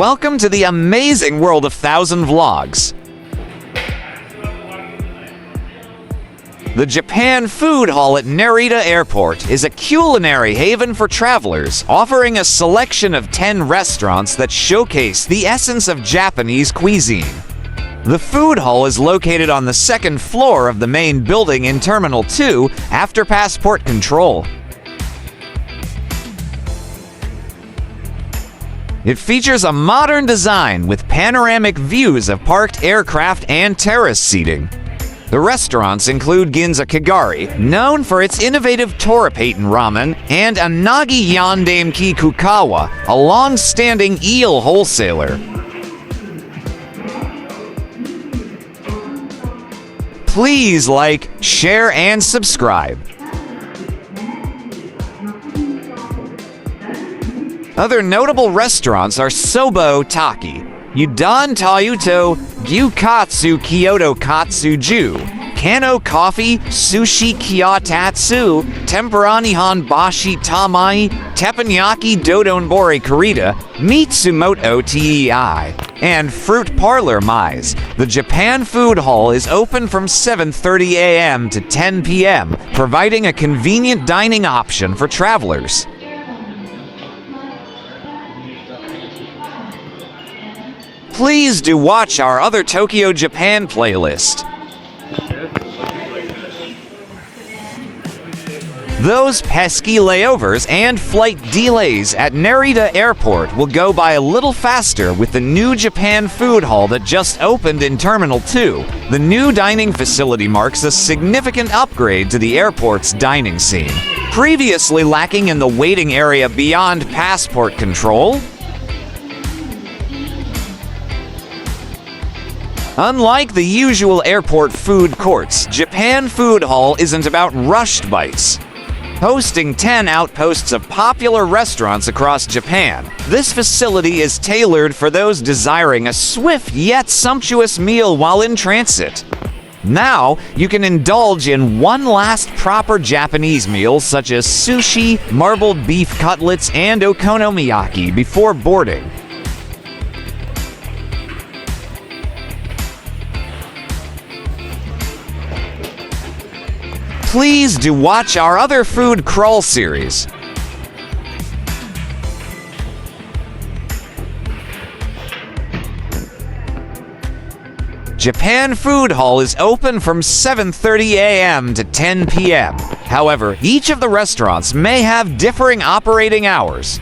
Welcome to the amazing world of 1,000 Vlogs. The Japan Food Hall at NARITA Airport is a culinary haven for travelers, offering a selection of 10 restaurants that showcase the essence of Japanese cuisine. The food hall is located on the second floor of the main building in Terminal 2 after passport control. It features a modern design with panoramic views of parked aircraft and terrace seating. The restaurants include Ginza Kagari, known for its innovative Torapatan ramen, and Anagi Yondame Ki Kukawa, a long-standing eel wholesaler. Please like, share, and subscribe. Other notable restaurants are Sobo Taki, Udon Tayuto, Gyukatsu Kyoto Katsuju, Kano Coffee, Sushi Kyotatsu, Tempura Nihon Bashi Tamai, Teppanyaki Dodonbori Kurita, Mitsumoto Tei, and Fruit Parlor Mais. The Japan Food Hall is open from 7:30 a.m. to 10 p.m., providing a convenient dining option for travelers. Please do watch our other Tokyo, Japan playlist. Those pesky layovers and flight delays at Narita Airport will go by a little faster with the new Japan Food Hall that just opened in Terminal 2. The new dining facility marks a significant upgrade to the airport's dining scene. Previously lacking in the waiting area beyond passport control, unlike the usual airport food courts, Japan Food Hall isn't about rushed bites. Hosting 10 outposts of popular restaurants across Japan, this facility is tailored for those desiring a swift yet sumptuous meal while in transit. Now, you can indulge in one last proper Japanese meal such as sushi, marbled beef cutlets, and okonomiyaki before boarding. Please do watch our other food crawl series. Japan Food Hall is open from 7:30 a.m. to 10 p.m. However, each of the restaurants may have differing operating hours.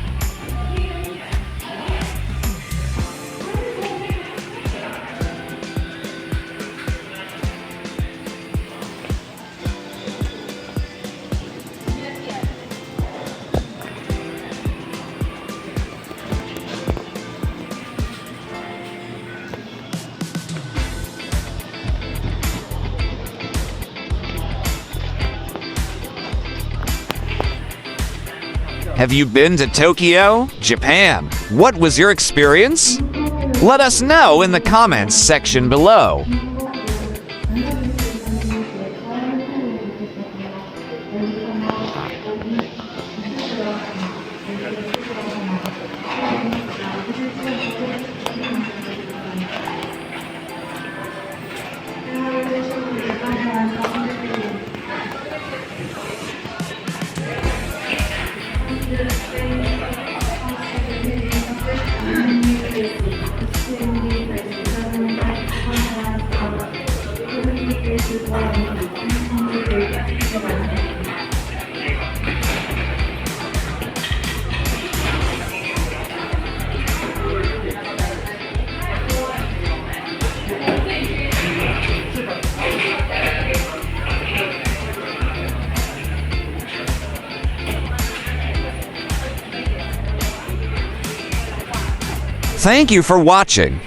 Have you been to Tokyo, Japan? What was your experience? Let us know in the comments section below. Thank you for watching.